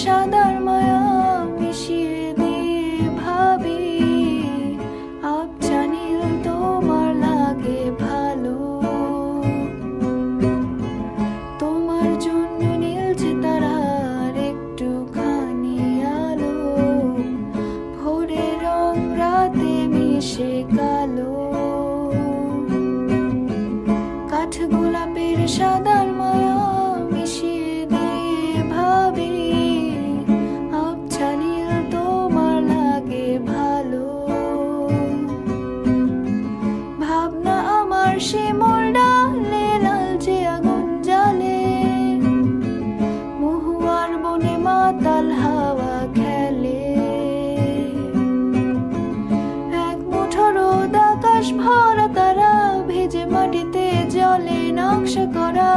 সাদার মায়া মিশিয়ে দিয়ে ভাবি আবছা নীল তোমার লাগে ভালো। তোমার জন্য নীলছে তারার একটুখানি আলো, ভোরের রং রাতে মিশে কালো। কাঠ গোলাপের সাদার মায়া মিশিয়ে দিয়ে ভাবি আবছা নীল তোমার লাগে ভালো। ভাবনা আমার শিমুল ডালে লালচে আগুন জ্বালে, মহুয়ার বনে মাতাল হাওয়া খেলে। এক মুঠো রোদ আকাশ ভরা তারা ভেজে মাটিতে জলে নকশা করা